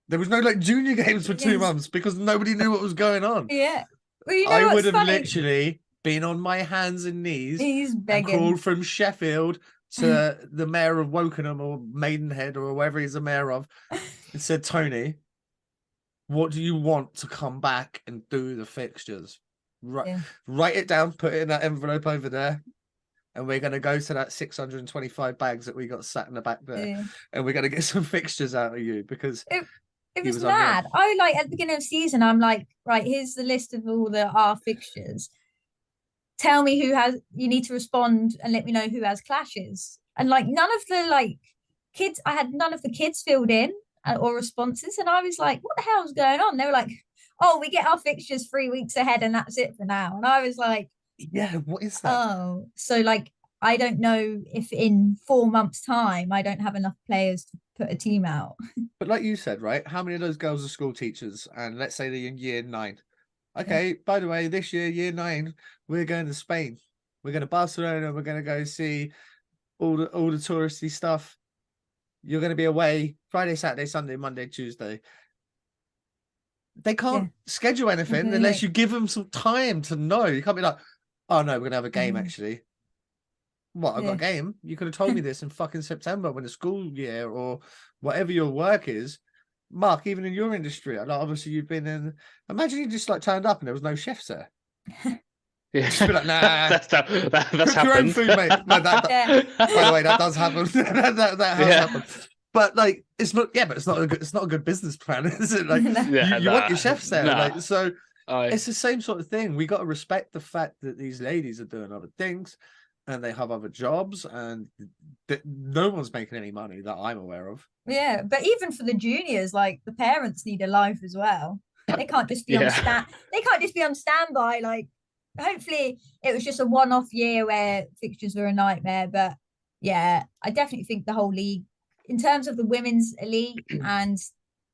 there was no, like, junior games for 2 months because nobody knew what was going on. Yeah. Well, you know, I would have literally been on my hands and knees He's begging. and called from Sheffield to the mayor of Wokingham or Maidenhead or wherever he's the mayor of and said, Tony, what do you want to come back and do the fixtures? Write it down, put it in that envelope over there, and we're going to go to that 625 bags that we got sat in the back there, and we're going to get some fixtures out of you because it was mad. I, like, at the beginning of the season, I'm like, right, here's the list of all our fixtures. Tell me you need to respond and let me know who has clashes. And, like, none of the, kids, I had none of the kids filled in or responses. And I was like, what the hell's going on? They were like, oh, we get our fixtures 3 weeks ahead and that's it for now. And I was like, yeah, what is that? Oh, so, like, I don't know if in 4 months' time I don't have enough players to put a team out. But like you said, right, how many of those girls are school teachers? And let's say they're in year 9. Okay, by the way, this year, year 9, we're going to Spain. We're going to Barcelona. We're going to go see all the touristy stuff. You're going to be away Friday, Saturday, Sunday, Monday, Tuesday. They can't schedule anything unless you give them some time to know. You can't be like, oh, no, we're going to have a game, actually. What, I've got a game? You could have told me this in fucking September when the school year or whatever your work is. Mark, even in your industry, like, obviously you've been in. Imagine you just, like, turned up and there was no chefs there. Yeah, just be like, nah, that's cook your own happened. food, mate. No, by the way, that does happen. that has happened. But, like, it's not. Yeah, but it's not a good business plan, is it? Like, you want your chefs there, like, so It's the same sort of thing. We got to respect the fact that these ladies are doing other things and they have other jobs, and no one's making any money that I'm aware of. Yeah, but even for the juniors, like the parents need a life as well. They can't just be on They can't just be on standby. Like, hopefully, it was just a one-off year where fixtures were a nightmare. But yeah, I definitely think the whole league, in terms of the women's elite and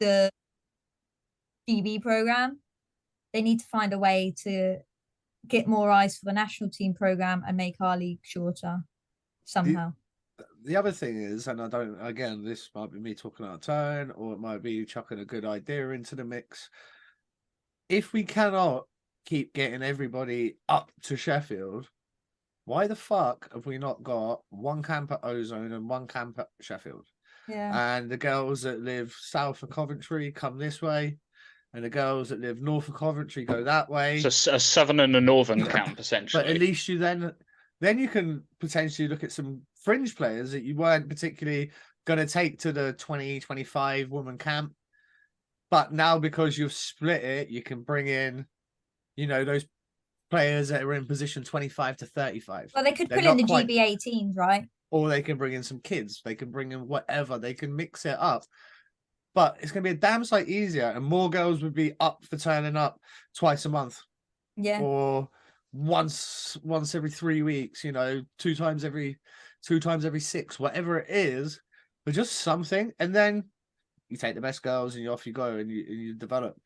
the GB program, they need to find a way to get more eyes for the national team program and make our league shorter somehow. The other thing is, and I don't, again, this might be me talking out of turn, or it might be you chucking a good idea into the mix. If we cannot keep getting everybody up to Sheffield, why the fuck have we not got one camp at Ozone and one camp at Sheffield? Yeah. And the girls that live south of Coventry come this way, and the girls that live north of Coventry go that way. So a southern and a northern camp, essentially. But at least you then you can potentially look at some fringe players that you weren't particularly going to take to the 20-25 woman camp. But now, because you've split it, you can bring in, those players that are in position 25 to 35. Well, they could put in the GB18s, right? Or they can bring in some kids. They can bring in whatever. They can mix it up. But it's going to be a damn sight easier, and more girls would be up for turning up twice a month. Yeah. Or once every 3 weeks, 2 times every 6, whatever it is, but just something. And then you take the best girls and off you go, and you develop.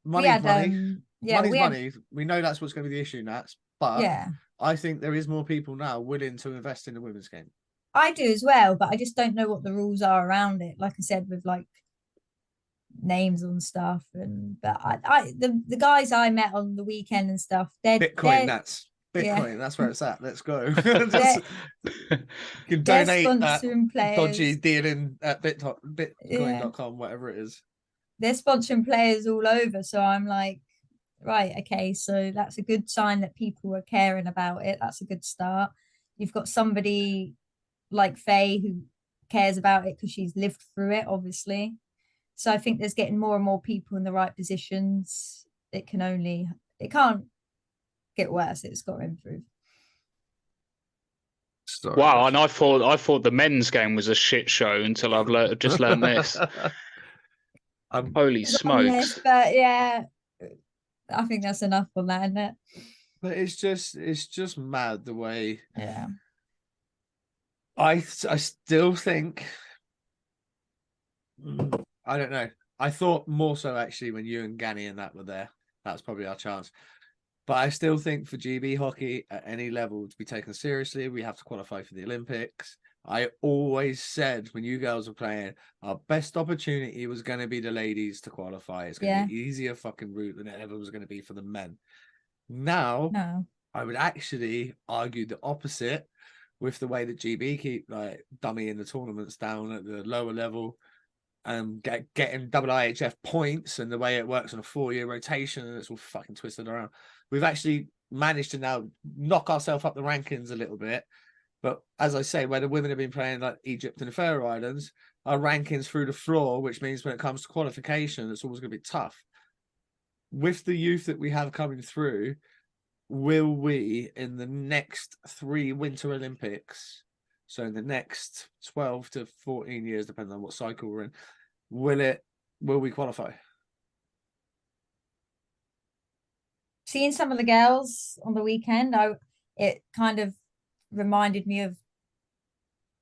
Money's money. Money's money. We know that's what's going to be the issue, Nats. But yeah, I think there is more people now willing to invest in the women's game. I do as well, but I just don't know what the rules are around it. Like I said, with like names on stuff, but the guys I met on the weekend and stuff, Bitcoin. That's where it's at. Let's go. You can donate that dodgy dealing at bitcoin.com, whatever it is. They're sponsoring players all over, so I'm like, right, okay, so that's a good sign that people are caring about it. That's a good start. You've got somebody like Faye who cares about it because she's lived through it, obviously. So I think there's getting more and more people in the right positions. It can't get worse. It's got to improve. Sorry. Wow, and I thought the men's game was a shit show until I've just learned this. Holy smokes! But yeah, I think that's enough on that, isn't it? But it's just mad the way. Yeah. I still think, I don't know. I thought more so actually when you and Ganny and that were there. That's probably our chance. But I still think for GB hockey at any level to be taken seriously, we have to qualify for the Olympics. I always said when you girls were playing, our best opportunity was going to be the ladies to qualify. It's going to be an easier fucking route than it ever was going to be for the men. Now, I would actually argue the opposite with the way that GB keep like dummying the tournaments down at the lower level and getting IIHF points, and the way it works on a 4-year rotation, and it's all fucking twisted around. We've actually managed to now knock ourselves up the rankings a little bit. But as I say, where the women have been playing like Egypt and the Faroe Islands, our rankings through the floor, which means when it comes to qualification, it's always going to be tough. With the youth that we have coming through, will we, in the next 3 Winter Olympics, so in the next 12 to 14 years, depending on what cycle we're in, will we qualify? Seeing some of the girls on the weekend, it kind of reminded me of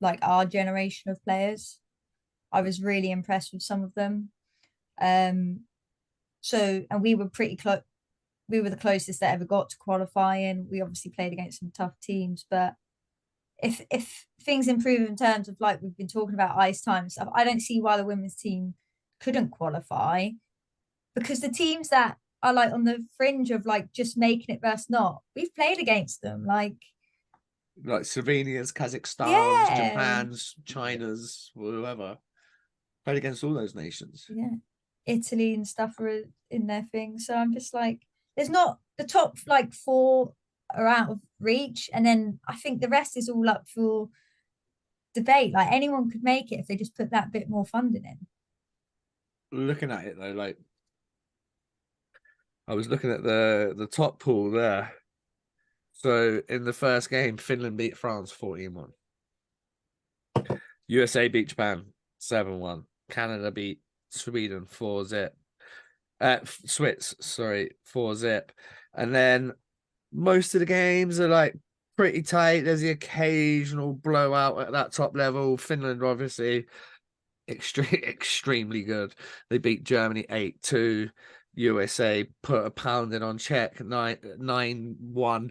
like our generation of players. I was really impressed with some of them. And we were pretty close. We were the closest that ever got to qualifying. We obviously played against some tough teams, but if things improve in terms of like we've been talking about ice time and stuff, I don't see why the women's team couldn't qualify, because the teams that are like on the fringe of like just making it versus not, we've played against them, like Slovenia's, Kazakhstan's, Japan's, China's, whoever. Played against all those nations. Yeah, Italy and stuff are in their thing. So I'm just like, there's not the top like 4 are out of reach, and then I think the rest is all up for debate. Like anyone could make it if they just put that bit more funding in. Looking at it though, like I was looking at the top pool there. So in the first game, Finland beat France 14-1. USA beat Japan 7-1. Canada beat Sweden 4-0. Swiss, sorry, 4-0. And then most of the games are like pretty tight. There's the occasional blowout at that top level. Finland, obviously, extremely good. They beat Germany 8-2. USA put a pounding on Czech 9-1.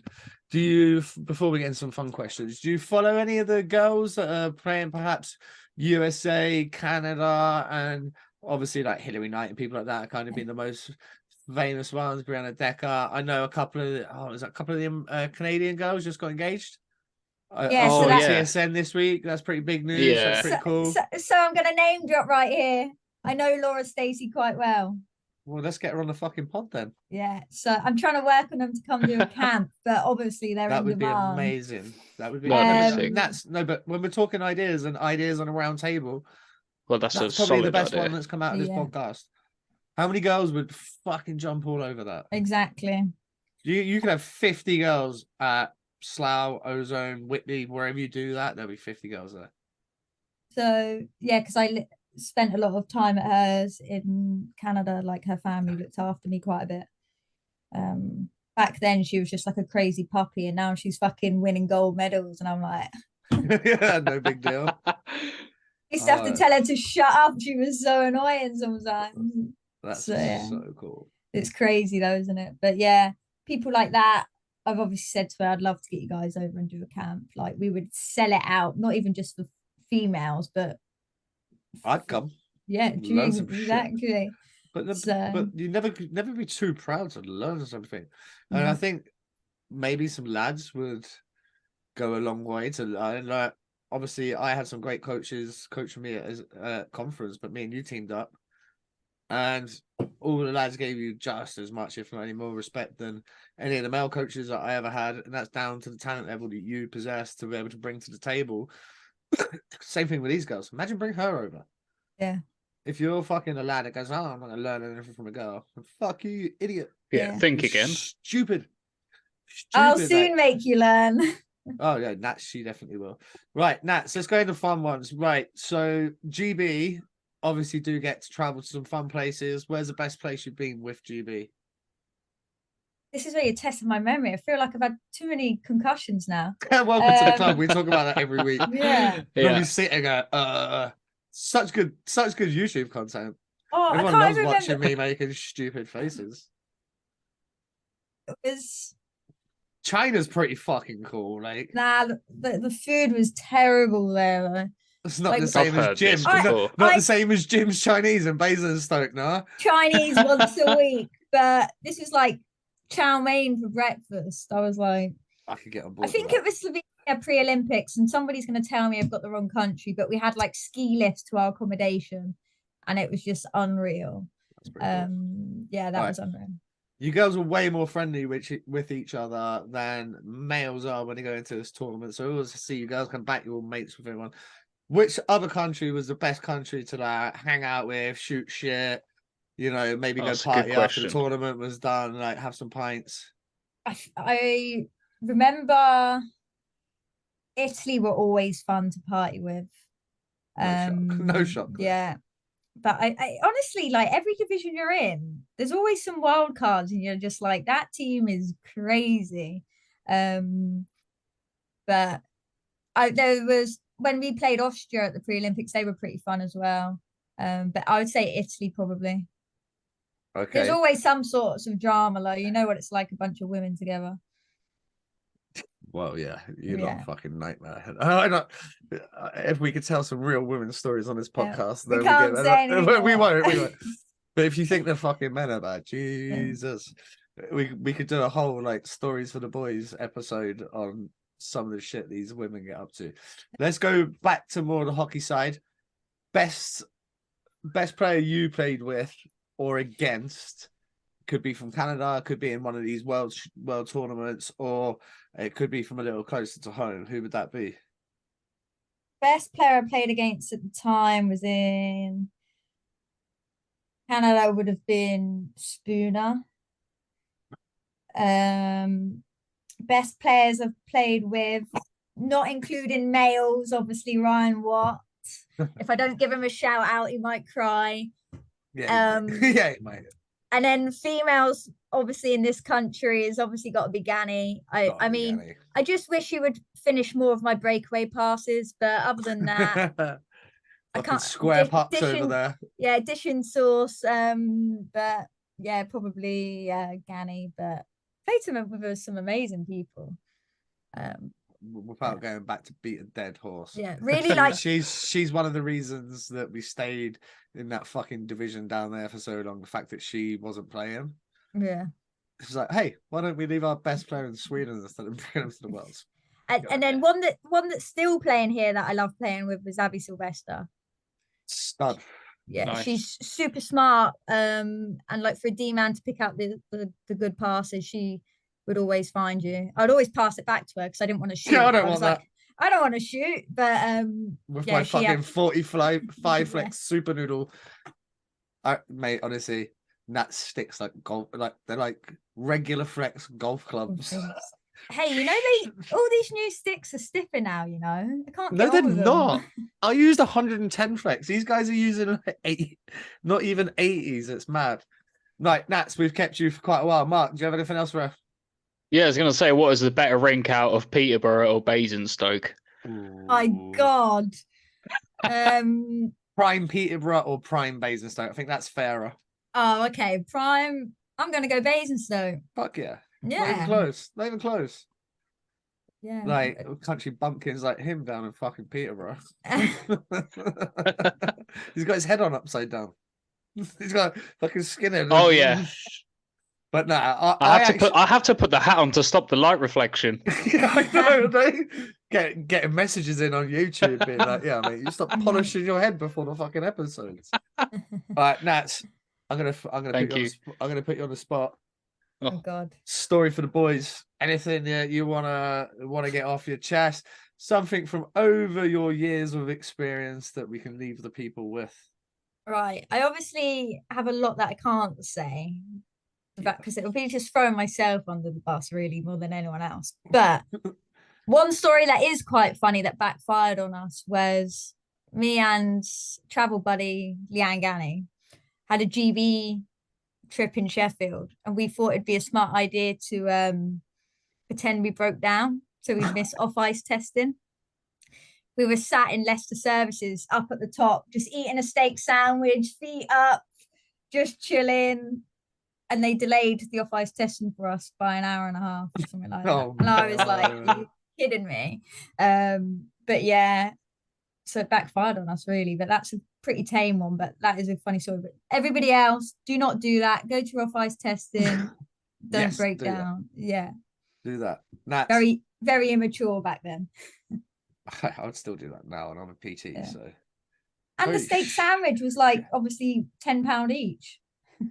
Do you, before we get into some fun questions, do you follow any of the girls that are playing perhaps USA, Canada, and obviously like Hillary Knight and people like that are kind of being the most famous ones? Brianna Decker. I know a couple of the Canadian girls just got engaged. Yeah, I so saw that- TSN this week. That's pretty big news. Yeah. That's pretty cool. So I'm gonna name drop right here. I know Laura Stacey quite well. Well, let's get her on the fucking pod then. Yeah, so I'm trying to work on them to come do a camp, but obviously they're That in would be demand. amazing. That would be That'd be sick. that's no, but when we're talking ideas and ideas on a round table, Well, that's a that's probably the solid best idea. one that's come out of this Yeah. podcast. How many girls would fucking jump all over that? Exactly. You could have 50 girls at Slough, Ozone, Whitby, wherever you do that, there'll be 50 girls there. So yeah, because spent a lot of time at hers in Canada. Like her family looked after me quite a bit. Back then she was just like a crazy puppy, and now she's fucking winning gold medals, and I'm like, Yeah, no big deal. I used to have to Oh. tell her to shut up. She was so annoying sometimes. That's So, yeah. so cool. It's crazy though, isn't it? But yeah, people like that. I've obviously said to her, I'd love to get you guys over and do a camp. Like we would sell it out, not even just for females, but I'd come. yeah, Loads of shit. exactly. But So- but you never be too proud to learn something. And I think maybe some lads would go a long way to learn. Like obviously I had some great coaches coaching me at a conference, but me and you teamed up. And all the lads gave you just as much, if not any more, respect than any of the male coaches that I ever had. And that's down to the talent level that you possess to be able to bring to the table. Same thing with these girls. Imagine bring her over. Yeah. If you're fucking a lad that goes, oh, I'm not going to learn anything from a girl. Fuck you, you idiot. Yeah, Yeah. think You're again. Stupid. I'll Stupid, soon mate. make you learn. Oh, yeah, Nats, she definitely will. Right, Nats, let's go into fun ones. Right, so GB obviously do get to travel to some fun places. Where's the best place you've been with GB? This is where you're testing my memory. I feel like I've had too many concussions now. Welcome to the club. We talk about that every week. Yeah. When we Yeah. sit and go, such good YouTube content. Oh, Everyone I loves can't watching remember. me making stupid faces. It was China's pretty fucking cool. Like, the food was terrible there. Though. it's not Like- the same I've as heard Jim. this Not, before. not I- the same as Jim's Chinese and Basingstoke, nah. Chinese once a week, but this is like chow mein for breakfast. I was like, I could get on board. I think it was Slovenia pre-Olympics, and somebody's going to tell me I've got the wrong country, but we had like ski lifts to our accommodation, and it was just unreal. Yeah, that Right. was unreal. You girls are way more friendly with each other than males are when they go into this tournament. So I always see you girls come back, you're all mates with everyone. Which other country was the best country to like hang out with, shoot shit, you know, maybe Oh, go that's a good party after the question. tournament was done, like have some pints? I remember Italy were always fun to party with. No shock there. Yeah. But I honestly, like every division you're in, there's always some wild cards, and you're just like, that team is crazy. But there was when we played Austria at the pre-Olympics, they were pretty fun as well. But I would say Italy probably. Okay. There's always some sorts of drama, though. You know what it's like, a bunch of women together. Well, yeah, you're Yeah. not a fucking nightmare. I don't, if we could tell some real women's stories on this Yeah. podcast, We then can't get say that. We anymore. won't. But if you think the fucking men are bad, Jesus, we could do a whole like stories for the boys episode on some of the shit these women get up to. Let's go back to more the hockey side. Best player you played with or against. Could be from Canada, could be in one of these world tournaments, or it could be from a little closer to home. Who would that be? Best player I played against at the time was in Canada, would have been Spooner. Best players I've played with, not including males, obviously Ryan Watt. If I don't give him a shout out, he might cry. Yeah, yeah, mate. And then females, obviously in this country, is obviously got to be Gani. I mean, I just wish he would finish more of my breakaway passes, but other than that, I can't. Square pucks over there. Yeah, dishing sauce. But yeah, probably Gani. But played with some amazing people. Without going back to beat a dead horse. Yeah, really like she's one of the reasons that we stayed in that fucking division down there for so long. The fact that she wasn't playing. Yeah. It's like, hey, why don't we leave our best player in Sweden instead of bringing him to the Worlds? And then one that's still playing here that I love playing with was Abby Sylvester. Stud. Yeah, Nice. She's super smart. And like for a D-man to pick out the good passes, she would always find you. I'd always pass it back to her because I didn't want to shoot. Yeah, I don't want that. I don't want to shoot, but with yeah, my fucking 45 flex super noodle. Mate, honestly, Natz sticks like golf, like they're like regular flex golf clubs. Hey, you know all these new sticks are stiffer now. You know, I can't. No, they're not. I used 110 flex. These guys are using like 80, not even 80s. It's mad. Right, Natz, we've kept you for quite a while. Mark, do you have anything else for us? Yeah, I was going to say, what is the better rink out of Peterborough or Basingstoke? My God. Prime Peterborough or Prime Basingstoke? I think that's fairer. Oh, okay. Prime. I'm going to go Basingstoke. Fuck yeah. Yeah. Not even close. Not even close. Yeah. Like country bumpkins like him down in fucking Peterborough. He's got his head on upside down. He's got fucking skin in. Oh yeah. But no, I have to put the hat on to stop the light reflection. Yeah, I know. Getting messages in on YouTube being like, yeah, mate, you stop polishing your head before the fucking episodes. All right, Natz, I'm gonna put you on the spot. Oh God. Story for the boys. Anything that you wanna get off your chest? Something from over your years of experience that we can leave the people with. Right. I obviously have a lot that I can't say. Because it'll be just throwing myself under the bus really more than anyone else. But one story that is quite funny that backfired on us was me and travel buddy Leanne Gani had a GB trip in Sheffield, and we thought it'd be a smart idea to pretend we broke down so we'd miss off-ice testing. We were sat in Leicester Services up at the top, just eating a steak sandwich, feet up, just chilling. And they delayed the off-ice testing for us by an hour and a half or something like that. And I was like, are you kidding me? But yeah, so it backfired on us really. But that's a pretty tame one, but that is a funny story. But everybody else, do not do that. Go to your off-ice testing. Don't break down. That. Yeah. Do that. Natz. Very, very immature back then. I would still do that now, and I'm a PT, yeah. so. And the steak sandwich was like obviously £10 each.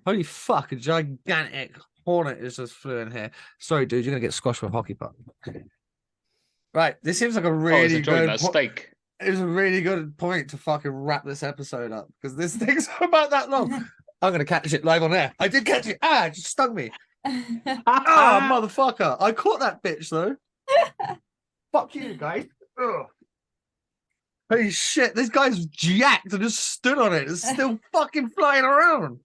Holy fuck, a gigantic hornet is just flew in here. Sorry, dude, you're gonna get squashed with a hockey puck. Right, this seems like a really good steak. It was a really good point to fucking wrap this episode up because this thing's about that long. I'm gonna catch it live on air. I did catch it. It just stung me. Motherfucker. I caught that bitch though. Fuck you, guys. Ugh. Holy shit, this guy's jacked and just stood on it. It's still fucking flying around.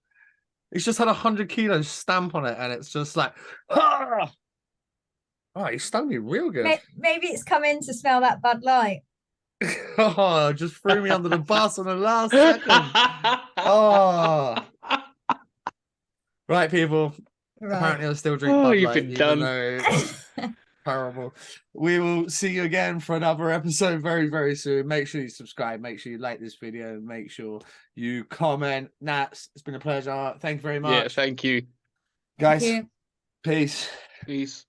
It's just had 100 kilos stamp on it, and it's just like, ah! Oh, he stung me real good. Maybe it's come in to smell that Bud Light. Oh, just threw me under the bus on the last second. Oh. Right, people. Right. Apparently, I still drink Bud Light. You've been done. Terrible. We will see you again for another episode very, very soon. Make sure you subscribe. Make sure you like this video. Make sure you comment. Natz, it's been a pleasure. Thank you very much. Yeah, thank you. Guys, thank you. Peace. Peace.